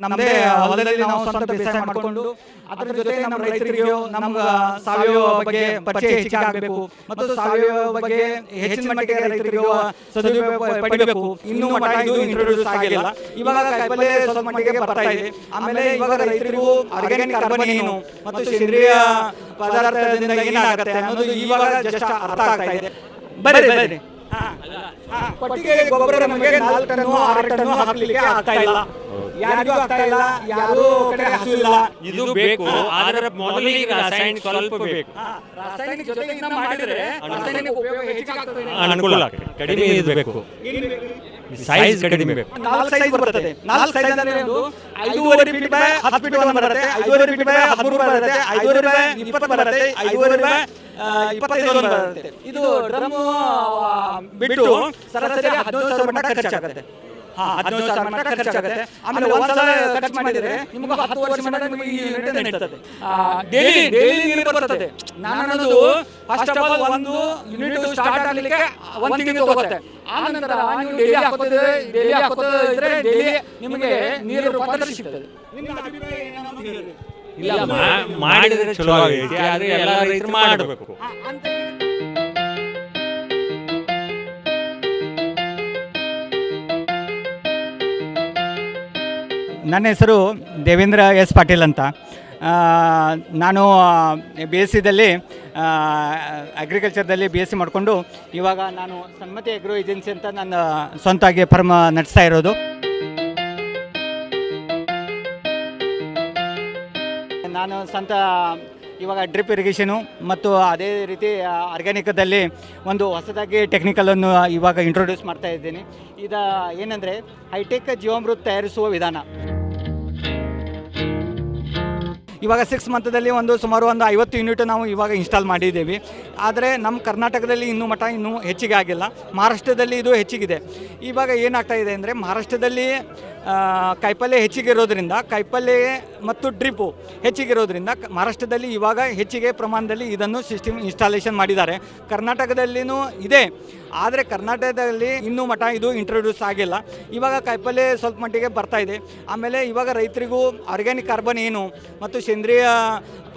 ನಮ್ಮದೇ ಹೊಲದಲ್ಲಿ ನಾವು ಸ್ವಂತ ಬೇಸಾಯ ಮಾಡಿಕೊಂಡು ಅದರ ಜೊತೆ ನಮ್ಮ ರೈತರಿಗೆ ನಮ್ಮ ಸಾವಯವ ಬಗ್ಗೆ ಪರಿಚಯ ಹೆಚ್ಚಿಗೆ ಆಗಬೇಕು ಮತ್ತು ಸಾವಯವ ಬಗ್ಗೆ ಹೆಚ್ಚಿನ ಮಟ್ಟಿಗೆ ರೈತರಿಗೆ ಸದುಪಯೋಗ ಪಡಿಬೇಕು. ಇನ್ನೂ ಮಟ್ಟ ಇದು ಇಂಟ್ರೊಡ್ಯೂಸ್ ಆಗಿಲ್ಲ. ಇವಾಗ ಕಾಯಿಪಲ್ಲೆ ಸ್ವಲ್ಪ ಮಟ್ಟಿಗೆ ಬರ್ತಾ ಇದೆ. ಆಮೇಲೆ ಇವಾಗ ರೈತರಿಗೂ ಆರ್ಗ್ಯಾನಿಕ್ ಕಾರ್ಬನ್ ಏನು ಮತ್ತು ಸೇಂದ್ರಿಯ ಪದಾರ್ಥದಿಂದ ಏನಾಗುತ್ತೆ ಅನ್ನೋದು ಇವಾಗ ಜಸ್ಟ್ ಅರ್ಥ ಆಗ್ತಾ ಇದೆ. ಬರ್ರಿ ಪಟ್ಟಿಗೆ ಗೊಬ್ಬರ ನಮಗೆ 4 ಟನ್ 6 ಟನ್ ಹಾಕಲಿಕ್ಕೆ ಆಗ್ತಾ ಇಲ್ಲ. ಯಾರಿಗೂ ಆಗ್ತಾ ಇಲ್ಲ, ಯಾರು ಕಡೆ ಹಸುವಿಲ್ಲ. ಇದು ಬೇಕು, ಆದರೆ ಮೊದಲಿಗೆ ರಾಸಾಯನಿಕ ಸ್ವಲ್ಪ ಬೇಕು. ರಾಸಾಯನಿಕ ಜೊತೆಗೆ ಇನ್ನ ಮಾಡಿದ್ರೆ ರಾಸಾಯನಿಕ ಉಪಯೋಗ ಹೆಚ್ಚಿಗೆ ಆಗ್ತದೆ, ಅನುಕೂಲ ಆಗ್ತದೆ. ಕಡಿಮೆ ಇರಬೇಕು, ಸೈಜ್ ಕಡಿಮೆ ಬೇಕು. 4 ಸೈಜ್ ಬರ್ತದೆ. 4 ಸೈಜ್ ಅಂದ್ರೆ 5.5 ಫೀಟ್ ಬೈ 10 ಫೀಟ್ ಬರುತ್ತೆ, 5.5 ಫೀಟ್ ಬೈ 13 ಬರುತ್ತೆ, 5.5 ಬೈ 20 ಬರುತ್ತೆ, 5.5 ಬೈ 25 ಬರುತ್ತೆ. ಇದು ಡ್ರಮ್ ಬಿಟ್ಟು ಸರಾಸರಿ 15,000 ಮಟ್ಟ ಖರ್ಚಾಗುತ್ತೆ. 15,000 ಮಟ್ಟ ಖರ್ಚಾಗುತ್ತೆ. ಆಮೇಲೆ ಒಂದ್ಸಲ ಖರ್ಚು ಮಾಡಿದ್ರೆ ನಿಮ್ಗೆ 10 ವರ್ಷ ಮಟ್ಟ ನಿಮಗೆ ಈ ರಿಟರ್ನ್ ನಡೀತದೆ. ಡೈಲಿ ನೀರು ಬರ್ತದೆ. ನಾನು ಅನ್ನೋದು ಫಸ್ಟ್ ಆಫ್ ಆಲ್ ಒಂದು ಯೂನಿಟ್ ಸ್ಟಾರ್ಟ್ ಆಗಲಿಕ್ಕೆ 1 ತಿಂಗಳು ತಗೋತ್ತೆ. ಆ ನಂತರ ನೀವು ಡೈಲಿ ಹಾಕೋದ್ರೆ ಡೈಲಿ ನಿಮಗೆ ನೀರು ರೂಪಾಂತರ ಸಿಗ್ತದೆ. ನಿಮ್ಮ ಅಭಿಪ್ರಾಯ ಏನನ್ನೋದು ಹೇಳಿ. ಇಲ್ಲ, ಮಾಡಿದ್ರೆ ಚಲೋ ಆಗೈತಿ, ಆದ್ರೆ ಎಲ್ಲ ರೈತರು ಮಾಡಬೇಕು. ನನ್ನ ಹೆಸರು ದೇವೇಂದ್ರ ಎಸ್ ಪಾಟೀಲ್ ಅಂತ. ನಾನು ಬಿ ಎಸ್ ಸಿದಲ್ಲಿ ಅಗ್ರಿಕಲ್ಚರ್ದಲ್ಲಿ ಬಿ ಎಸ್ ಸಿ ಮಾಡಿಕೊಂಡು ಇವಾಗ ನಾನು ಸನ್ಮತಿ ಅಗ್ರೋ ಏಜೆನ್ಸಿ ಅಂತ ನನ್ನ ಸ್ವಂತವಾಗಿ ಫರ್ಮ್ ನಡೆಸ್ತಾ ಇರೋದು. ನಾನು ಸ್ವಂತ ಇವಾಗ ಡ್ರಿಪ್ ಇರಿಗೇಷನು ಮತ್ತು ಅದೇ ರೀತಿ ಆರ್ಗ್ಯಾನಿಕದಲ್ಲಿ ಒಂದು ಹೊಸದಾಗಿ ಟೆಕ್ನಿಕಲನ್ನು ಇವಾಗ ಇಂಟ್ರೊಡ್ಯೂಸ್ ಮಾಡ್ತಾ ಇದ್ದೀನಿ. ಇದು ಏನಂದರೆ ಹೈಟೆಕ್ ಜೀವಾಮೃತ ತಯಾರಿಸುವ ವಿಧಾನ. ಇವಾಗ 6 ಮಂತದಲ್ಲಿ ಸುಮಾರು 50 ಯೂನಿಟ್ ನಾವು ಇವಾಗ ಇನ್ಸ್ಟಾಲ್ ಮಾಡಿದ್ದೀವಿ. ಆದರೆ ನಮ್ಮ ಕರ್ನಾಟಕದಲ್ಲಿ ಇನ್ನೂ ಹೆಚ್ಚಿಗೆ ಆಗಿಲ್ಲ. ಮಹಾರಾಷ್ಟ್ರದಲ್ಲಿ ಇದು ಹೆಚ್ಚಿಗಿದೆ. ಇವಾಗ ಏನಾಗ್ತಾ ಇದೆ ಅಂದರೆ ಮಹಾರಾಷ್ಟ್ರದಲ್ಲಿ ಕಾಯಿಪಲ್ಲೆ ಹೆಚ್ಚಿಗಿರೋದ್ರಿಂದ ಕಾಯಿಪಲ್ಲೆ ಮತ್ತು ಡ್ರಿಪ್ಪು ಹೆಚ್ಚಿಗಿರೋದ್ರಿಂದ ಮಹಾರಾಷ್ಟ್ರದಲ್ಲಿ ಇವಾಗ ಹೆಚ್ಚಿಗೆ ಪ್ರಮಾಣದಲ್ಲಿ ಇದನ್ನು ಸಿಸ್ಟಮ್ ಇನ್ಸ್ಟಾಲೇಷನ್ ಮಾಡಿದ್ದಾರೆ. ಕರ್ನಾಟಕದಲ್ಲಿಯೂ ಇದೆ, ಆದರೆ ಕರ್ನಾಟಕದಲ್ಲಿ ಇನ್ನೂ ಮಟ್ಟ ಇದು ಇಂಟ್ರೊಡ್ಯೂಸ್ ಆಗಿಲ್ಲ. ಇವಾಗ ಕಾಯಿಪಲ್ಲೆ ಸ್ವಲ್ಪ ಮಟ್ಟಿಗೆ ಬರ್ತಾ ಇದೆ. ಆಮೇಲೆ ಇವಾಗ ರೈತರಿಗೂ ಆರ್ಗ್ಯಾನಿಕ್ ಕಾರ್ಬನ್ ಏನು ಮತ್ತು ಸೇಂದ್ರಿಯ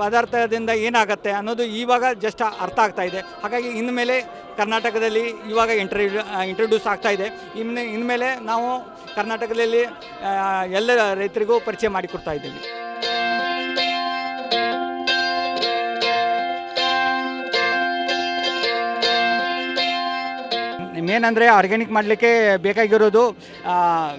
ಪದಾರ್ಥದಿಂದ ಏನಾಗುತ್ತೆ ಅನ್ನೋದು ಇವಾಗ ಜಸ್ಟ್ ಅರ್ಥ ಆಗ್ತಾ ಇದೆ. ಹಾಗಾಗಿ ಇನ್ಮೇಲೆ ಕರ್ನಾಟಕದಲ್ಲಿ ಇವಾಗ ಇಂಟ್ರೊಡ್ಯೂಸ್ ಆಗ್ತಾ ಇದೆ. ಇನ್ಮೇಲೆ ನಾವು ಕರ್ನಾಟಕದಲ್ಲಿ ಎಲ್ಲ ರೈತರಿಗೂ ಪರಿಚಯ ಮಾಡಿಕೊಡ್ತಾ ಇದ್ದೀವಿ. ಮೇನ್ ಅಂದರೆ ಆರ್ಗ್ಯಾನಿಕ್ ಮಾಡಲಿಕ್ಕೆ ಬೇಕಾಗಿರೋದು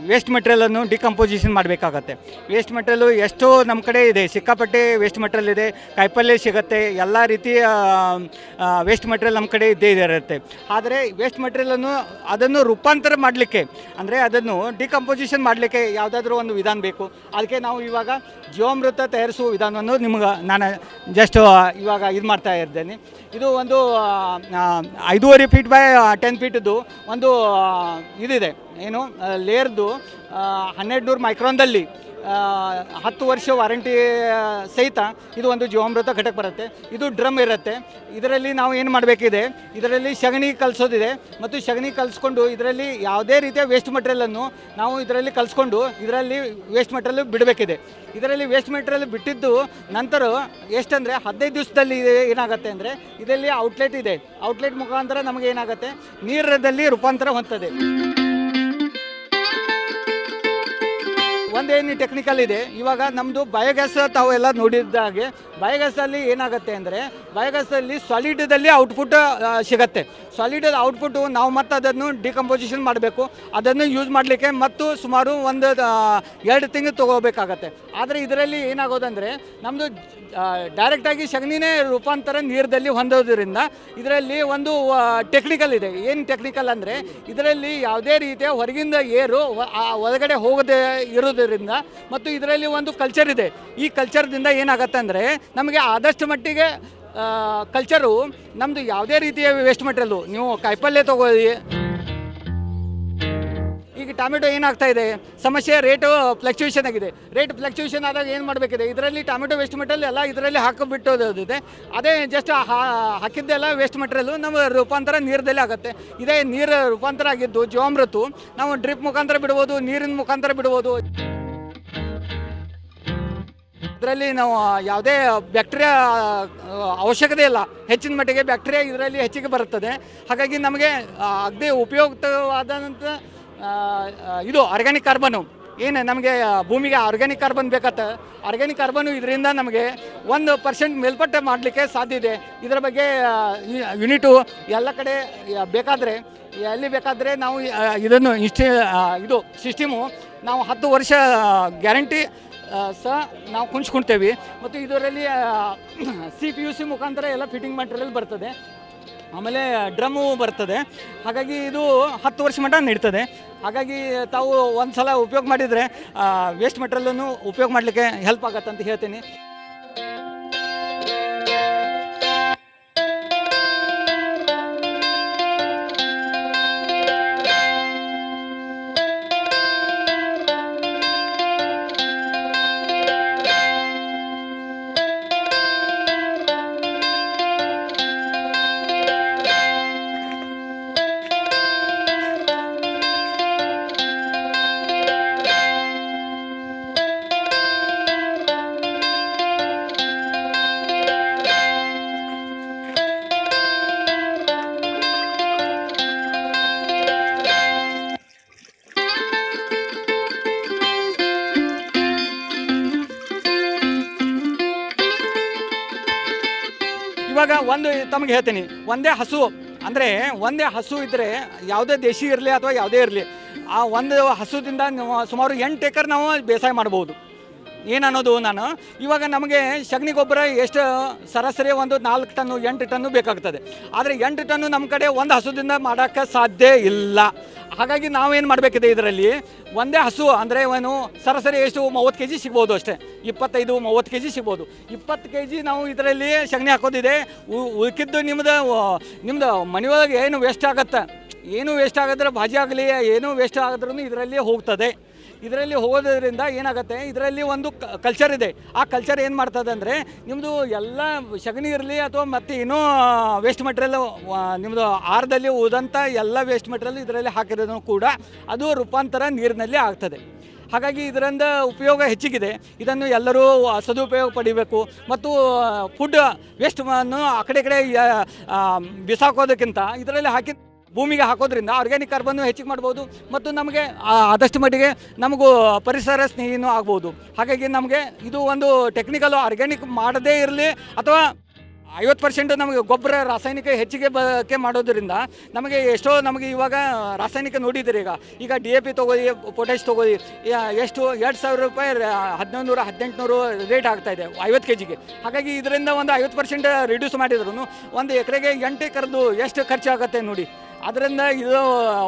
ವೇಸ್ಟ್ ಮೆಟೀರಿಯಲನ್ನು ಡಿಕಂಪೋಸಿಷನ್ ಮಾಡಬೇಕಾಗತ್ತೆ. ವೇಸ್ಟ್ ಮೆಟೀರಿಯಲು ಎಷ್ಟೋ ನಮ್ಮ ಕಡೆ ಇದೆ, ಸಿಕ್ಕಾಪಟ್ಟೆ ವೇಸ್ಟ್ ಮೆಟೀರಿಯಲ್ ಇದೆ. ಕಾಯಿಪಲ್ಲೆ ಸಿಗುತ್ತೆ, ಎಲ್ಲ ರೀತಿಯ ವೇಸ್ಟ್ ಮೆಟೀರಿಯಲ್ ನಮ್ಮ ಕಡೆ ಇದ್ದೇ ಇರುತ್ತೆ. ಆದರೆ ವೇಸ್ಟ್ ಮೆಟೀರಿಯಲನ್ನು ಅದನ್ನು ರೂಪಾಂತರ ಮಾಡಲಿಕ್ಕೆ ಅಂದರೆ ಅದನ್ನು ಡಿಕಂಪೋಸಿಷನ್ ಮಾಡಲಿಕ್ಕೆ ಯಾವುದಾದ್ರೂ ಒಂದು ವಿಧಾನ ಬೇಕು. ಅದಕ್ಕೆ ನಾವು ಇವಾಗ ಜೀವಾಮೃತ ತಯಾರಿಸುವ ವಿಧಾನವನ್ನು ನಿಮ್ಗೆ ನಾನು ಜಸ್ಟ್ ಇವಾಗ ಇದು ಮಾಡ್ತಾ ಇದ್ದೇನೆ. ಇದು ಒಂದು 5.5 ಫೀಟ್ ಬೈ 10 ಫೀಟ್ದು ಒಂದು ಇದಿದೆ, ಏನು ಲೇಯರ್ದು 1200 ಮೈಕ್ರಾನ್ದಲ್ಲಿ 10 ವರ್ಷ ವಾರಂಟಿ ಸಹಿತ ಇದು ಒಂದು ಜೀವಾಮೃತ ಘಟಕ ಬರುತ್ತೆ. ಇದು ಡ್ರಮ್ ಇರುತ್ತೆ. ಇದರಲ್ಲಿ ನಾವು ಏನು ಮಾಡಬೇಕಿದೆ, ಇದರಲ್ಲಿ ಸಗಣಿ ಕಲಿಸೋದಿದೆ ಮತ್ತು ಸಗಣಿ ಕಲಿಸ್ಕೊಂಡು ಇದರಲ್ಲಿ ಯಾವುದೇ ರೀತಿಯ ವೇಸ್ಟ್ ಮೆಟೀರಿಯಲನ್ನು ನಾವು ಇದರಲ್ಲಿ ಕಲಿಸ್ಕೊಂಡು ಇದರಲ್ಲಿ ವೇಸ್ಟ್ ಮೆಟೀರಿಯಲ್ ಬಿಡಬೇಕಿದೆ. ಇದರಲ್ಲಿ ವೇಸ್ಟ್ ಮೆಟೀರಿಯಲ್ ಬಿಟ್ಟಿದ್ದು ನಂತರ ಎಷ್ಟಂದರೆ 15 ದಿವಸದಲ್ಲಿ ಏನಾಗುತ್ತೆ ಅಂದರೆ ಇದರಲ್ಲಿ ಔಟ್ಲೆಟ್ ಇದೆ. ಔಟ್ಲೆಟ್ ಮುಖಾಂತರ ನಮಗೆ ಏನಾಗುತ್ತೆ, ನೀರಲ್ಲಿ ರೂಪಾಂತರ ಹೊಂದ್ತದೆ. ಒಂದೇನು ಟೆಕ್ನಿಕಲ್ ಇದೆ, ಇವಾಗ ನಮ್ಮದು ಬಯೋಗ್ಯಾಸ್ ತಾವೆಲ್ಲ ನೋಡಿದ್ದ ಹಾಗೆ ಬಯೋಗ್ಯಾಸಲ್ಲಿ ಏನಾಗುತ್ತೆ ಅಂದರೆ ಬಯೋಗ್ಯಾಸಲ್ಲಿ ಸಾಲಿಡಲ್ಲಿ ಔಟ್ಪುಟ್ ಸಿಗುತ್ತೆ. ಸಾಲಿಡ್ ಔಟ್ಪುಟ್ಟು ನಾವು ಮತ್ತು ಅದನ್ನು ಡಿಕಂಪೋಸಿಷನ್ ಮಾಡಬೇಕು. ಅದನ್ನು ಯೂಸ್ ಮಾಡಲಿಕ್ಕೆ ಮತ್ತು ಸುಮಾರು 1-2 ತಿಂಗಳು ತೊಗೋಬೇಕಾಗತ್ತೆ. ಆದರೆ ಇದರಲ್ಲಿ ಏನಾಗೋದಂದರೆ ನಮ್ಮದು ಡೈರೆಕ್ಟಾಗಿ ಸಗಣಿನೇ ರೂಪಾಂತರ ನೀರಲ್ಲಿ ಹೊಂದೋದ್ರಿಂದ ಇದರಲ್ಲಿ ಒಂದು ಟೆಕ್ನಿಕಲ್ ಇದೆ. ಏನು ಟೆಕ್ನಿಕಲ್ ಅಂದರೆ ಇದರಲ್ಲಿ ಯಾವುದೇ ರೀತಿಯ ಹೊರಗಿಂದ ಏರು ಒಳಗಡೆ ಹೋಗದೆ ಇರೋದ್ರಿಂದ ಮತ್ತು ಇದರಲ್ಲಿ ಒಂದು ಕಲ್ಚರ್ ಇದೆ. ಈ ಕಲ್ಚರ್ದಿಂದ ಏನಾಗುತ್ತೆ ಅಂದರೆ ನಮಗೆ ಆದಷ್ಟು ಮಟ್ಟಿಗೆ ಕಲ್ಚರು ನಮ್ಮದು ಯಾವುದೇ ರೀತಿಯ ವೇಸ್ಟ್ ಮೆಟೀರಿಯಲ್ಲು ನೀವು ಕಾಯಿಪಲ್ಲೆ ತೊಗೊಳ್ಳಿ. ಈಗ ಟೊಮೆಟೊ ಏನಾಗ್ತಾ ಇದೆ, ಸಮಸ್ಯೆ ರೇಟು ಫ್ಲಕ್ಚುಯೇಷನ್ ಆಗಿದೆ. ರೇಟ್ ಫ್ಲಕ್ಚುಯೇಷನ್ ಆದಾಗ ಏನು ಮಾಡಬೇಕಿದೆ, ಇದರಲ್ಲಿ ಟೊಮೆಟೊ ವೇಸ್ಟ್ ಮೆಟೀರಿಯಲ್ ಎಲ್ಲ ಇದರಲ್ಲಿ ಹಾಕಿಬಿಟ್ಟೋದಿದೆ. ಅದೇ ಜಸ್ಟ್ ಹಾಕಿದ್ದೆಲ್ಲ ವೇಸ್ಟ್ ಮೆಟೀರಿಯಲ್ಲು ನಮ್ಮ ರೂಪಾಂತರ ನೀರದಲ್ಲಿ ಆಗುತ್ತೆ. ಇದೇ ನೀರು ರೂಪಾಂತರ ಆಗಿದ್ದು ಜೀವಾಮೃತ ನಾವು ಡ್ರಿಪ್ ಮುಖಾಂತರ ಬಿಡ್ಬೋದು, ನೀರಿನ ಮುಖಾಂತರ ಬಿಡ್ಬೋದು. ಇದರಲ್ಲಿ ನಾವು ಯಾವುದೇ ಬ್ಯಾಕ್ಟೀರಿಯಾ ಅವಶ್ಯಕತೆ ಇಲ್ಲ. ಹೆಚ್ಚಿನ ಮಟ್ಟಿಗೆ ಬ್ಯಾಕ್ಟೀರಿಯಾ ಇದರಲ್ಲಿ ಹೆಚ್ಚಿಗೆ ಬರುತ್ತದೆ. ಹಾಗಾಗಿ ನಮಗೆ ಅಗದಿ ಉಪಯುಕ್ತವಾದಂಥ ಇದು ಆರ್ಗ್ಯಾನಿಕ್ ಕಾರ್ಬನ್ನು ಏನು ನಮಗೆ ಭೂಮಿಗೆ ಆರ್ಗ್ಯಾನಿಕ್ ಕಾರ್ಬನ್ ಬೇಕಾಗುತ್ತೆ. ಆರ್ಗ್ಯಾನಿಕ್ ಕಾರ್ಬನ್ನು ಇದರಿಂದ ನಮಗೆ 1% ಮೇಲ್ಪಟ್ಟೆ ಮಾಡಲಿಕ್ಕೆ ಸಾಧ್ಯ ಇದೆ. ಇದರ ಬಗ್ಗೆ ಯೂನಿಟು ಎಲ್ಲ ಕಡೆ ಬೇಕಾದರೆ ಎಲ್ಲಿ ಬೇಕಾದರೆ ನಾವು ಇದನ್ನು ಇದು ಸಿಸ್ಟಮು ನಾವು 10 ವರ್ಷ ಗ್ಯಾರಂಟಿ ಸಹ ನಾವು ಕುಂಚ್ಕೊಳ್ತೇವೆ. ಮತ್ತು ಇದರಲ್ಲಿ CPUC ಮುಖಾಂತರ ಎಲ್ಲ ಫಿಟ್ಟಿಂಗ್ ಮೆಟೀರಿಯಲ್ ಬರ್ತದೆ, ಆಮೇಲೆ ಡ್ರಮ್ಮು ಬರ್ತದೆ. ಹಾಗಾಗಿ ಇದು 10 ವರ್ಷ ಮಟ್ಟ ನೀಡ್ತದೆ. ಹಾಗಾಗಿ ತಾವು ಒಂದು ಸಲ ಉಪಯೋಗ ಮಾಡಿದರೆ ವೇಸ್ಟ್ ಮೆಟೀರಿಯಲನ್ನು ಉಪಯೋಗ ಮಾಡಲಿಕ್ಕೆ ಹೆಲ್ಪ್ ಆಗತ್ತೆ ಅಂತ ಹೇಳ್ತೀನಿ. ಇವಾಗ ಒಂದು ತಮಗೆ ಹೇಳ್ತೀನಿ, ಒಂದೇ ಹಸು ಇದ್ದರೆ ಯಾವುದೇ ದೇಶಿ ಇರಲಿ ಅಥವಾ ಯಾವುದೇ ಇರಲಿ, ಆ ಒಂದು ಹಸುದಿಂದ ಸುಮಾರು 8 ಎಕರೆ ನಾವು ಬೇಸಾಯ ಮಾಡ್ಬೋದು. ಏನನ್ನೋದು ನಾನು ಇವಾಗ ನಮಗೆ ಸಗಣಿ ಗೊಬ್ಬರ ಎಷ್ಟು ಸರಾಸರಿ ಒಂದು 4 ಟನ್ನು 8 ಟನ್ನು ಬೇಕಾಗ್ತದೆ. ಆದರೆ 8 ಟನ್ನು ನಮ್ಮ ಕಡೆ ಒಂದು ಹಸುದಿಂದ ಮಾಡೋಕ್ಕೆ ಸಾಧ್ಯ ಇಲ್ಲ. ಹಾಗಾಗಿ ನಾವೇನು ಮಾಡಬೇಕಿದೆ, ಇದರಲ್ಲಿ ಒಂದೇ ಹಸು ಅಂದರೆ ಏನು ಸರಾಸರಿ ಎಷ್ಟು 30 kg ಸಿಗ್ಬೋದು ಅಷ್ಟೇ, 25-30 kg ಸಿಗ್ಬೋದು. 20 kg ನಾವು ಇದರಲ್ಲಿ ಸಗಣಿ ಹಾಕೋದಿದೆ. ಉಳ್ಕಿದ್ದು ನಿಮ್ಮದು ಮನೆಯೊಳಗೆ ಏನು ವೇಸ್ಟ್ ಆಗುತ್ತೆ, ಏನು ವೇಸ್ಟ್ ಆಗಿದ್ರೆ ಭಾಜಿ ಆಗಲಿ ಏನು ವೇಸ್ಟ್ ಆಗಿದ್ರೂ ಇದರಲ್ಲಿ ಹೋಗ್ತದೆ. ಇದರಲ್ಲಿ ಹೋಗೋದ್ರಿಂದ ಏನಾಗುತ್ತೆ, ಇದರಲ್ಲಿ ಒಂದು ಕಲ್ಚರ್ ಇದೆ. ಆ ಕಲ್ಚರ್ ಏನು ಮಾಡ್ತದೆ ಅಂದರೆ ನಿಮ್ಮದು ಎಲ್ಲ ಸಗಣಿ ಇರಲಿ ಅಥವಾ ಮತ್ತು ಏನೋ ವೇಸ್ಟ್ ಮೆಟೀರಿಯಲ್ ನಿಮ್ಮದು ಆಹಾರದಲ್ಲಿ ಉಳಿದಂಥ ಎಲ್ಲ ವೇಸ್ಟ್ ಮೆಟೀರಿಯಲ್ ಇದರಲ್ಲಿ ಹಾಕಿರೋದು ಕೂಡ ಅದು ರೂಪಾಂತರ ನೀರಿನಲ್ಲಿ ಆಗ್ತದೆ. ಹಾಗಾಗಿ ಇದರಿಂದ ಉಪಯೋಗ ಹೆಚ್ಚಿಗಿದೆ. ಇದನ್ನು ಎಲ್ಲರೂ ಸದುಪಯೋಗ ಪಡಿಬೇಕು. ಮತ್ತು ಫುಡ್ ವೇಸ್ಟನ್ನು ಆ ಕಡೆ ಬಿಸಾಕೋದಕ್ಕಿಂತ ಇದರಲ್ಲಿ ಹಾಕಿ ಭೂಮಿಗೆ ಹಾಕೋದ್ರಿಂದ ಆರ್ಗ್ಯಾನಿಕ್ ಕಾರ್ಬನ್ನು ಹೆಚ್ಚಿಗೆ ಮಾಡ್ಬೋದು ಮತ್ತು ನಮಗೆ ಆದಷ್ಟು ಮಟ್ಟಿಗೆ ನಮಗೂ ಪರಿಸರ ಸ್ನೇಹಿನೂ ಆಗ್ಬೋದು. ಹಾಗಾಗಿ ನಮಗೆ ಇದು ಒಂದು ಟೆಕ್ನಿಕಲ್ ಆರ್ಗ್ಯಾನಿಕ್ ಮಾಡದೇ ಇರಲಿ ಅಥವಾ 50% ನಮಗೆ ಗೊಬ್ಬರ ರಾಸಾಯನಿಕ ಹೆಚ್ಚಿಗೆ ಬಳಕೆ ಮಾಡೋದ್ರಿಂದ ನಮಗೆ ಎಷ್ಟೋ ನಮಗೆ ಇವಾಗ ರಾಸಾಯನಿಕ ನೋಡಿದ್ದೀರಿ. ಈಗ DAP ತೊಗೋದಿ, ಪೊಟ್ಯಾಶ್ ತೊಗೋದಿ, ಎಷ್ಟು 2,000 ರೂಪಾಯಿ 1,100-1,800 ರೇಟ್ ಆಗ್ತಾಯಿದೆ 50 kgಗೆ. ಹಾಗಾಗಿ ಇದರಿಂದ ಒಂದು 50% ರಿಡ್ಯೂಸ್ ಮಾಡಿದ್ರು ಒಂದು ಎಕರೆಗೆ 8 ಎಕರೆದು ಎಷ್ಟು ಖರ್ಚಾಗುತ್ತೆ ನೋಡಿ. ಅದರಿಂದ ಇದು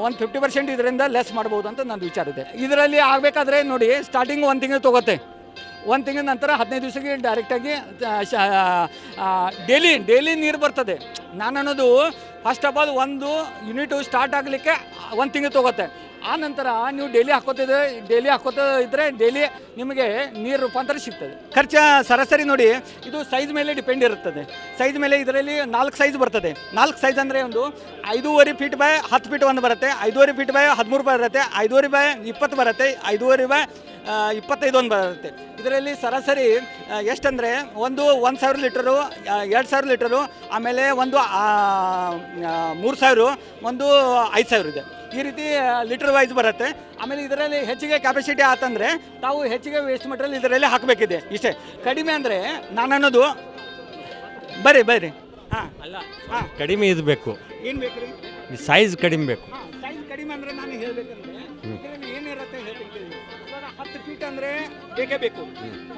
ಒಂದು 50% ಇದರಿಂದ ಲೆಸ್ ಮಾಡ್ಬೋದು ಅಂತ ನನ್ನ ವಿಚಾರ ಇದೆ. ಇದರಲ್ಲಿ ಆಗಬೇಕಾದ್ರೆ ನೋಡಿ, ಸ್ಟಾರ್ಟಿಂಗ್ 1 ತಿಂಗಳು ತೊಗೋತೆ. 1 ತಿಂಗಳ ನಂತರ 15 ದಿವಸಕ್ಕೆ ಡೈರೆಕ್ಟಾಗಿ ಡೈಲಿ ನೀರು ಬರ್ತದೆ. ನಾನು ಅನ್ನೋದು ಫಸ್ಟ್ ಆಫ್ ಆಲ್ ಒಂದು ಯೂನಿಟು ಸ್ಟಾರ್ಟ್ ಆಗಲಿಕ್ಕೆ 1 ತಿಂಗಳು ತೊಗೋತೆ. ಆ ನಂತರ ನೀವು ಡೈಲಿ ಹಾಕೋತಾ ಇದ್ದರೆ ಡೈಲಿ ನಿಮಗೆ ನೀರು ರೂಪಾಂತರ ಸಿಗ್ತದೆ. ಖರ್ಚು ಸರಾಸರಿ ನೋಡಿ, ಇದು ಸೈಜ್ ಮೇಲೆ ಡಿಪೆಂಡ್ ಇರುತ್ತದೆ. ಸೈಜ್ ಮೇಲೆ ಇದರಲ್ಲಿ 4 ಸೈಜ್ ಬರ್ತದೆ. 4 ಸೈಜ್ ಅಂದರೆ ಒಂದು 5.5 ಫೀಟ್ ಬೈ 10 ಫೀಟ್ ಒಂದು ಬರುತ್ತೆ, 5.5 ಫೀಟ್ ಬೈ 13 ಬರುತ್ತೆ, 5.5 ಬೈ 20 ಬರುತ್ತೆ, 5.5 ಬೈ 25 ಒಂದು ಬರುತ್ತೆ. ಇದರಲ್ಲಿ ಸರಾಸರಿ ಎಷ್ಟಂದರೆ ಒಂದು 1,000 ಲೀಟರು, 2,000 ಲೀಟರು, ಆಮೇಲೆ ಒಂದು 3,000, ಒಂದು 5,000 ಇದೆ. ಈ ರೀತಿ ಲೀಟರ್ ವೈಸ್ ಬರುತ್ತೆ. ಆಮೇಲೆ ಇದರಲ್ಲಿ ಹೆಚ್ಚಿಗೆ ಕ್ಯಾಪಾಸಿಟಿ ಆತಂದರೆ ತಾವು ಹೆಚ್ಚಿಗೆ ವೇಸ್ಟ್ ಮೆಟೀರಿಯಲ್ ಇದರಲ್ಲಿ ಹಾಕಬೇಕಿದೆ. ಇಷ್ಟೇ. ಕಡಿಮೆ ಅಂದರೆ ನಾನು ಅನ್ನೋದು ಬರ್ರಿ ಹಾಂ ಅಲ್ಲ, ಕಡಿಮೆ ಇದು ಬೇಕು. ಏನು ಬೇಕು ರೀ? ಸೈಜ್ ಕಡಿಮೆ ಬೇಕು. ಸೈಜ್ ಕಡಿಮೆ ಅಂದರೆ ನಾನು ಹೇಳಬೇಕಂದ್ರೆ ಇದರಲ್ಲಿ ಏನಿರುತ್ತೆ ಹೇಳ್ತೀನಿ. ಇವಾಗ 10 ಫೀಟ್ ಅಂದರೆ ಬೇಕೇ ಬೇಕು,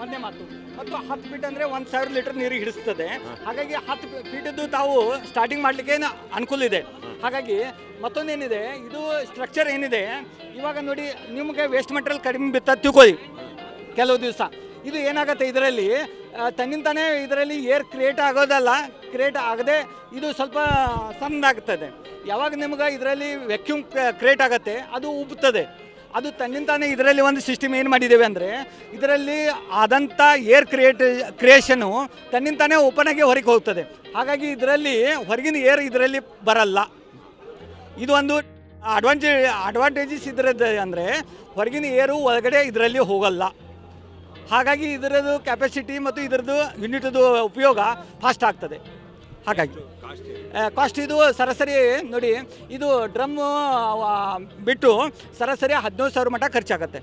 ಒಂದೇ ಮಾತು. ಮತ್ತು 10 ಫೀಟ್ ಅಂದರೆ 1,000 ಲೀಟರ್ ನೀರಿಗೆ ಹಿಡಿಸ್ತದೆ. ಹಾಗಾಗಿ 10 ಫೀಟದ್ದು ತಾವು ಸ್ಟಾರ್ಟಿಂಗ್ ಮಾಡಲಿಕ್ಕೆ ಅನುಕೂಲ ಇದೆ. ಹಾಗಾಗಿ ಮತ್ತೊಂದೇನಿದೆ, ಇದು ಸ್ಟ್ರಕ್ಚರ್ ಏನಿದೆ, ಇವಾಗ ನೋಡಿ ನಿಮಗೆ ವೇಸ್ಟ್ ಮೆಟೀರಿಯಲ್ ಕಡಿಮೆ ಬಿತ್ತ ತಿಳ್ಕೊಳ್ಳಿ ಕೆಲವು ದಿವಸ. ಇದು ಏನಾಗುತ್ತೆ, ಇದರಲ್ಲಿ ತನ್ನಿಂತಾನೇ ಇದರಲ್ಲಿ ಏರ್ ಕ್ರಿಯೇಟ್ ಆಗೋದಲ್ಲ, ಕ್ರಿಯೇಟ್ ಆಗದೆ ಇದು ಸ್ವಲ್ಪ ಸಣ್ಣದಾಗ್ತದೆ. ಯಾವಾಗ ನಿಮ್ಗೆ ಇದರಲ್ಲಿ ವ್ಯಾಕ್ಯೂಮ್ ಕ್ರಿಯೇಟ್ ಆಗುತ್ತೆ ಅದು ಉಬ್ಬುತ್ತದೆ. ಅದು ತನ್ನಿಂತಾನೇ ಇದರಲ್ಲಿ ಒಂದು ಸಿಸ್ಟಮ್ ಏನು ಮಾಡಿದ್ದೇವೆ ಅಂದರೆ ಇದರಲ್ಲಿ ಆದಂಥ ಏರ್ ಕ್ರಿಯೇಷನು ತನ್ನಿಂತಾನೇ ಓಪನ್ ಆಗಿ ಹೊರಗೆ ಹೋಗ್ತದೆ. ಹಾಗಾಗಿ ಇದರಲ್ಲಿ ಹೊರಗಿನ ಏರ್ ಇದರಲ್ಲಿ ಬರಲ್ಲ. ಇದು ಒಂದು ಅಡ್ವಾಂಟೇಜಸ್ ಇದರದ್ದು ಅಂದರೆ ಹೊರಗಿನ ಏರು ಒಳಗಡೆ ಇದರಲ್ಲಿ ಹೋಗಲ್ಲ. ಹಾಗಾಗಿ ಇದರದ್ದು ಕೆಪಾಸಿಟಿ ಮತ್ತು ಇದರದ್ದು ಯೂನಿಟ್ದು ಉಪಯೋಗ ಫಾಸ್ಟ್ ಆಗ್ತದೆ. ಹಾಗಾಗಿ ಕಾಸ್ಟ್ ಇದು ಸರಾಸರಿ ನೋಡಿ, ಇದು ಡ್ರಮ್ಮು ಬಿಟ್ಟು ಸರಾಸರಿ 15,000 ಮಟ್ಟ ಖರ್ಚಾಗುತ್ತೆ.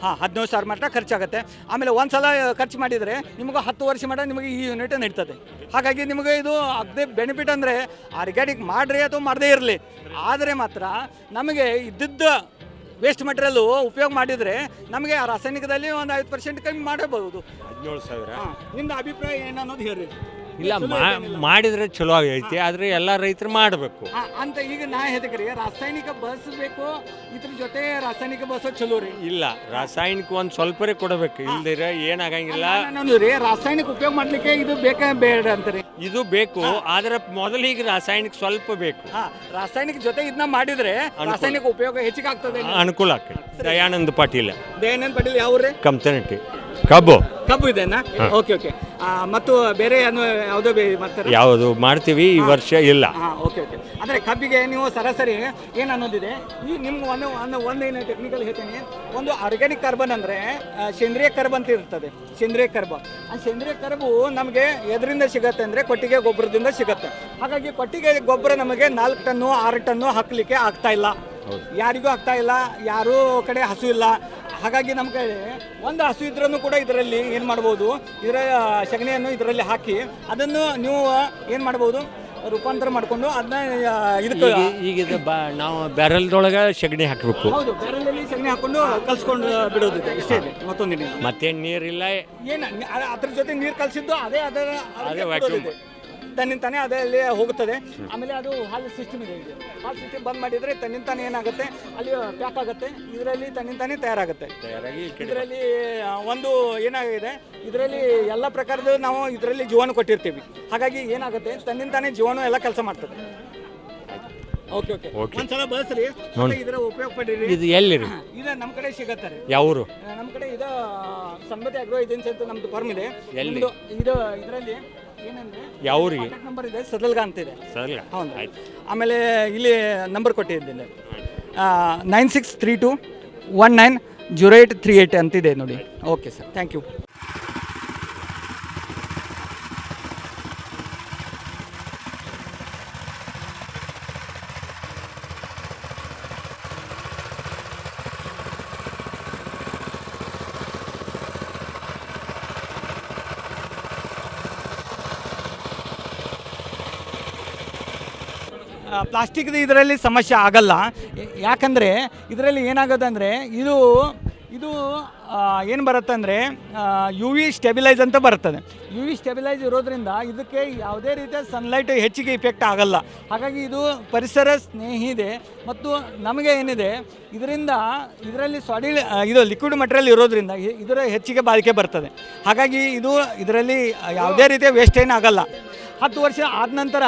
ಹಾಂ, 15,000 ಮಟ್ಟ ಖರ್ಚಾಗುತ್ತೆ. ಆಮೇಲೆ ಒಂದು ಸಲ ಖರ್ಚು ಮಾಡಿದರೆ ನಿಮಗೆ 10 ವರ್ಷ ಮಟ್ಟ ನಿಮಗೆ ಈ ಯೂನಿಟ್ ನಡೀತದೆ. ಹಾಗಾಗಿ ನಿಮಗೆ ಇದು ಅದೇ ಬೆನಿಫಿಟ್ ಅಂದರೆ ಆರ್ಗ್ಯಾನಿಕ್ ಮಾಡಿರಿ ಅಥವಾ ಮಾಡದೇ ಇರಲಿ, ಆದರೆ ಮಾತ್ರ ನಮಗೆ ಇದ್ದಿದ್ದ ವೇಸ್ಟ್ ಮಟೀರಿಯಲ್ಲು ಉಪಯೋಗ ಮಾಡಿದರೆ ನಮಗೆ ಆ ರಾಸಾಯನಿಕದಲ್ಲಿ ಒಂದು 5% ಕಮ್ಮಿ ಮಾಡಬಹುದು. 17,000 ನಿಮ್ದು ಅಭಿಪ್ರಾಯ ಏನನ್ನೋದು ಹೇಳ್ರಿ. ಇಲ್ಲ, ಮಾಡಿದರೆ ಚಲೋ ಆಗೈತಿ, ಆದರೆ ಎಲ್ಲ ರೈತರು ಮಾಡಬೇಕು ಅಂತ ಈಗ ನಾ ಹೇಳ್ತೀರಿ, ರಾಸಾಯನಿಕ ಬಳಸಬೇಕು, ಇದ್ರ ಜೊತೆ ರಾಸಾಯನಿಕ ಬಳಸೋದು ಚಲೋ ರೀ. ಇಲ್ಲ, ರಾಸಾಯನಿಕ ಒಂದು ಸ್ವಲ್ಪರೇ ಕೊಡಬೇಕು, ಇಲ್ದಿರ ಏನಾಗಂಗಿಲ್ಲ. ರೀ ರಾಸಾಯನಿಕ ಉಪಯೋಗ ಮಾಡ್ಲಿಕ್ಕೆ ಇದು ಬೇಕಾ ಬೇಡ ಅಂತಾರೆ. ಇದು ಬೇಕು, ಆದ್ರೆ ಮೊದಲಿಗೆ ರಾಸಾಯನಿಕ ಸ್ವಲ್ಪ ಬೇಕು. ರಾಸಾಯನಿಕ ಜೊತೆ ಇದನ್ನ ಮಾಡಿದ್ರೆ ರಾಸಾಯನಿಕ ಉಪಯೋಗ ಹೆಚ್ಚಿಗೆ ಆಗ್ತದೆ, ಅನುಕೂಲ ಆಗ್ತದೆ. ದಯಾನಂದ ಪಾಟೀಲ್ ಯಾವ್ರಿ? ಕಮ್ತನಟ್ಟಿ ಕಬ್ಬು ಇದೆನಾ? Okay okay. ಮತ್ತು ಬೇರೆ ಯಾವುದೋ ಮಾಡ್ತಾರೆ? ಯಾವುದು ಮಾಡ್ತೀವಿ, ಈ ವರ್ಷ ಇಲ್ಲ. Okay okay. ಅಂದರೆ ಕಬ್ಬಿಗೆ ನೀವು ಸರಾಸರಿ ಏನು ಅನ್ನೋದಿದೆ, ಈ ನಿಮ್ಗೆ ಒಂದೇನು ಟೆಕ್ನಿಕಲ್ ಹೇಳ್ತೀನಿ. ಒಂದು ಆರ್ಗ್ಯಾನಿಕ್ ಕಾರ್ಬನ್ ಅಂದರೆ ಸೇಂದ್ರಿಯ ಕರ್ಬ್ ಅಂತ ಇರ್ತದೆ. ಸೇಂದ್ರಿಯ ಕರ್ಬ್, ಆ ಸೇಂದ್ರಿಯ ಕರ್ಬು ನಮಗೆ ಎದರಿಂದ ಸಿಗತ್ತೆ ಅಂದರೆ ಕೊಟ್ಟಿಗೆ ಗೊಬ್ಬರದಿಂದ ಸಿಗತ್ತೆ. ಹಾಗಾಗಿ ಕೊಟ್ಟಿಗೆ ಗೊಬ್ಬರ ನಮಗೆ 4 ಟನ್ನು 6 ಟನ್ನು ಹಾಕಲಿಕ್ಕೆ ಆಗ್ತಾ ಇಲ್ಲ, ಯಾರಿಗೂ ಆಗ್ತಾ ಇಲ್ಲ, ಯಾರೂ ಕಡೆ ಹಸು ಇಲ್ಲ. ಹಾಗಾಗಿ ನಮ್ಮ ಕಡೆ ಒಂದು ಹಸು ಇದ್ರೂ ಕೂಡ ಇದರಲ್ಲಿ ಏನು ಮಾಡ್ಬೋದು, ಇದರ ಸಗಣಿಯನ್ನು ಇದರಲ್ಲಿ ಹಾಕಿ ಅದನ್ನು ನೀವು ಏನು ಮಾಡ್ಬೋದು, ರೂಪಾಂತರ ಮಾಡಿಕೊಂಡು ಅದನ್ನ ಇದಕ್ಕೆ ಈಗ ನಾವು ಬ್ಯಾರಲ್ದೊಳಗೆ ಸಗಣಿ ಹಾಕಬೇಕು. ಹೌದು, ಬ್ಯಾರಲಲ್ಲಿ ಸಗಣಿ ಹಾಕೊಂಡು ಕಲ್ಸ್ಕೊಂಡು ಬಿಡೋದಿದೆ, ಇಷ್ಟೇ ಇದೆ, ಮತ್ತೊಂದಿನ ಮತ್ತೇನು ನೀರಿಲ್ಲ. ಏನು ಅದ್ರ ಜೊತೆ ನೀರು ಕಲಿಸಿದ್ದು ಅದೇ ತನ್ನಿಂದ ತಾನೇ ಅದಲ್ಲಿ ಹೋಗುತ್ತದೆ. ಆಮೇಲೆ ಅದು ಹಾಲು ಸಿಸ್ಟಮ್ ಇದೆ. ಈಗ ಹಾಲು ಸಿಸ್ಟಮ್ ಬಂದ್ ಮಾಡಿದರೆ ತನ್ನಿಂದ ತಾನೇ ಏನಾಗುತ್ತೆ, ಅಲ್ಲಿ ಪ್ಯಾಕ್ ಆಗುತ್ತೆ, ಇದರಲ್ಲಿ ತನ್ನಿಂದ ತಾನೇ ತಯಾರಾಗುತ್ತೆ. ಇದರಲ್ಲಿ ಒಂದು ಏನಾಗಿದೆ, ಇದರಲ್ಲಿ ಎಲ್ಲ ಪ್ರಕಾರದ ನಾವು ಇದರಲ್ಲಿ ಜೀವಾಣು ಕೊಟ್ಟಿರ್ತೀವಿ. ಹಾಗಾಗಿ ಏನಾಗುತ್ತೆ, ತನ್ನಿಂದ ತಾನೇ ಜೀವಾಣು ಎಲ್ಲ ಕೆಲಸ ಮಾಡ್ತದೆ. Okay okay. ಒಂದ್ಸಲ ಬಳಸ್ರಿ, ಇದರ ಉಪಯೋಗ ಪಡೀರಿ. ಇದು ಎಲ್ಲಿರಿ? ಇದು ನಮ್ಮ ಕಡೆ ಸಿಗತ್ತೆ. ಯಾವರು? ನಮ್ಮ ಕಡೆ ಇದು ಸಂಬಂಧಿ ಅಗ್ರೋ ಏಜೆನ್ಸಿ ಅಂತ ನಮ್ದು ಫಾರ್ಮ್ ಇದೆ. ಎಲ್ಲಿ? ಇದು ಇದರಲ್ಲಿ ಏನಂದ್ರೆ ಯಾವ್ರಿಗೆ ನಂಬರ್ ಇದೆ, ಸದಲ್ಗ ಅಂತ ಇದೆ. ಹೌದು. ಆಮೇಲೆ ಇಲ್ಲಿ ನಂಬರ್ ಕೊಟ್ಟಿದ್ದೀನಿ, 9632190838 ಅಂತಿದೆ ನೋಡಿ. Okay sir, thank you. ಪ್ಲಾಸ್ಟಿಕ್ದು ಇದರಲ್ಲಿ ಸಮಸ್ಯೆ ಆಗಲ್ಲ. ಯಾಕಂದರೆ ಇದರಲ್ಲಿ ಏನಾಗೋದಂದರೆ ಇದು ಏನು ಬರುತ್ತೆ ಅಂದರೆ UV ಸ್ಟೆಬಿಲೈಸ್ ಅಂತ ಬರ್ತದೆ. UV ಸ್ಟೆಬಿಲೈಸ್ ಇರೋದ್ರಿಂದ ಇದಕ್ಕೆ ಯಾವುದೇ ರೀತಿಯ ಸನ್ಲೈಟ್ ಹೆಚ್ಚಿಗೆ ಇಫೆಕ್ಟ್ ಆಗಲ್ಲ. ಹಾಗಾಗಿ ಇದು ಪರಿಸರ ಸ್ನೇಹಿ ಇದೆ. ಮತ್ತು ನಮಗೆ ಏನಿದೆ, ಇದರಲ್ಲಿ ಸಾಲಿಡ್ ಇದು ಲಿಕ್ವಿಡ್ ಮಟೀರಿಯಲ್ ಇರೋದ್ರಿಂದ ಇದರ ಹೆಚ್ಚಿಗೆ ಬಾಳಿಕೆ ಬರ್ತದೆ. ಹಾಗಾಗಿ ಇದರಲ್ಲಿ ಯಾವುದೇ ರೀತಿಯ ವೇಸ್ಟ್ ಏನಾಗಲ್ಲ. 10 ವರ್ಷ ಆದ ನಂತರ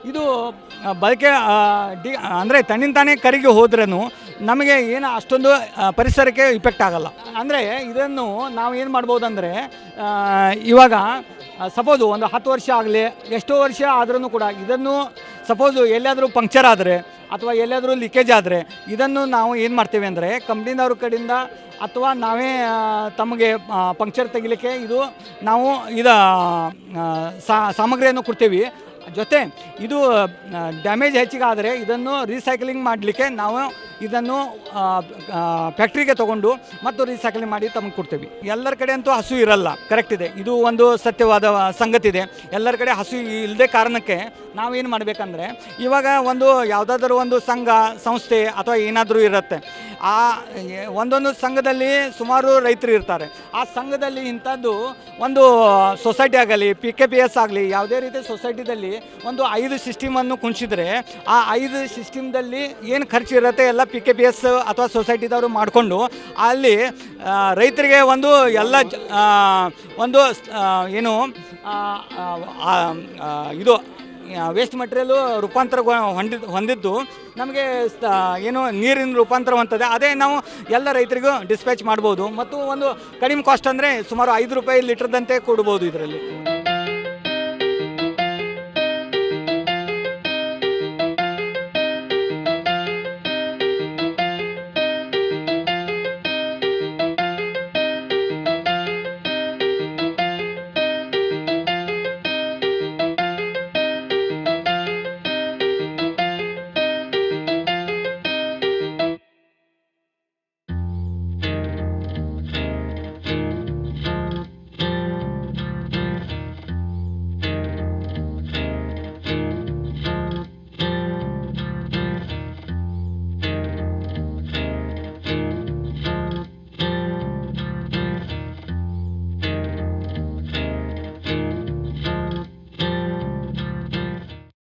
ಇದು ಬಳಕೆ ಅಂದರೆ ತನ್ನಿಂದ ತಾನೇ ಕರಿಗೆ ಹೋದ್ರೂ ನಮಗೆ ಏನು ಅಷ್ಟೊಂದು ಪರಿಸರಕ್ಕೆ ಇಫೆಕ್ಟ್ ಆಗಲ್ಲ. ಅಂದರೆ ಇದನ್ನು ನಾವು ಏನು ಮಾಡ್ಬೋದಂದರೆ, ಇವಾಗ ಸಪೋಸು ಒಂದು 10 ವರ್ಷ ಆಗಲಿ, ಎಷ್ಟೋ ವರ್ಷ ಆದ್ರೂ ಕೂಡ ಇದನ್ನು ಸಪೋಸು ಎಲ್ಲಾದರೂ ಪಂಕ್ಚರ್ ಆದರೆ ಅಥವಾ ಎಲ್ಲಾದರೂ ಲೀಕೇಜ್ ಆದರೆ ಇದನ್ನು ನಾವು ಏನು ಮಾಡ್ತೀವಿ ಅಂದರೆ, ಕಂಪ್ನಿದವ್ರ ಕಡೆಯಿಂದ ಅಥವಾ ನಾವೇ ತಮಗೆ ಪಂಕ್ಚರ್ ತೆಗಿಲಿಕ್ಕೆ ನಾವು ಸಾಮಗ್ರಿಯನ್ನು ಕೊಡ್ತೀವಿ. ಜೊತೆ ಇದು ಡ್ಯಾಮೇಜ್ ಹೆಚ್ಚಿಗೆ ಆದರೆ ಇದನ್ನು ರೀಸೈಕ್ಲಿಂಗ್ ಮಾಡಲಿಕ್ಕೆ ನಾವು ಇದನ್ನು ಫ್ಯಾಕ್ಟ್ರಿಗೆ ತೊಗೊಂಡು ಮತ್ತು ರೀಸೈಕ್ಲಿಂಗ್ ಮಾಡಿ ತಮಗೆ ಕೊಡ್ತೀವಿ. ಎಲ್ಲರ ಕಡೆ ಅಂತೂ ಹಸು ಇರಲ್ಲ, ಕರೆಕ್ಟ್ ಇದೆ, ಇದು ಒಂದು ಸತ್ಯವಾದ ಸಂಗತಿ ಇದೆ. ಎಲ್ಲರ ಕಡೆ ಹಸು ಇಲ್ಲದೆ ಕಾರಣಕ್ಕೆ ನಾವೇನು ಮಾಡಬೇಕಂದ್ರೆ, ಇವಾಗ ಯಾವುದಾದ್ರೂ ಒಂದು ಸಂಘ ಸಂಸ್ಥೆ ಅಥವಾ ಏನಾದರೂ ಇರುತ್ತೆ. ಆ ಒಂದೊಂದು ಸಂಘದಲ್ಲಿ ಸುಮಾರು ರೈತರು ಇರ್ತಾರೆ. ಆ ಸಂಘದಲ್ಲಿ ಇಂಥದ್ದು ಒಂದು ಸೊಸೈಟಿ ಆಗಲಿ, PKPS ಆಗಲಿ, ಯಾವುದೇ ರೀತಿಯ ಸೊಸೈಟಿದಲ್ಲಿ ಒಂದು 5 ಸಿಸ್ಟಮನ್ನು ಕುಣಿಸಿದರೆ ಆ 5 ಸಿಸ್ಟಮ್ದಲ್ಲಿ ಏನು ಖರ್ಚು ಇರುತ್ತೆ ಎಲ್ಲ PKPS ಅಥವಾ ಸೊಸೈಟಿದವರು ಮಾಡಿಕೊಂಡು ಅಲ್ಲಿ ರೈತರಿಗೆ ಇದು ವೇಸ್ಟ್ ಮಟೀರಿಯಲು ರೂಪಾಂತರ ಹೊಂದಿದ್ದು ನಮಗೆ ನೀರಿನ ರೂಪಾಂತರ ಹೊಂದಿದೆ. ಅದೇ ನಾವು ಎಲ್ಲ ರೈತರಿಗೂ ಡಿಸ್ಪ್ಯಾಚ್ ಮಾಡ್ಬೋದು. ಮತ್ತು ಒಂದು ಕಡಿಮೆ ಕಾಸ್ಟ್ ಅಂದರೆ ಸುಮಾರು 5 ರೂಪಾಯಿ ಲೀಟರ್ದಂತೆ ಕೊಡ್ಬೋದು ಇದರಲ್ಲಿ.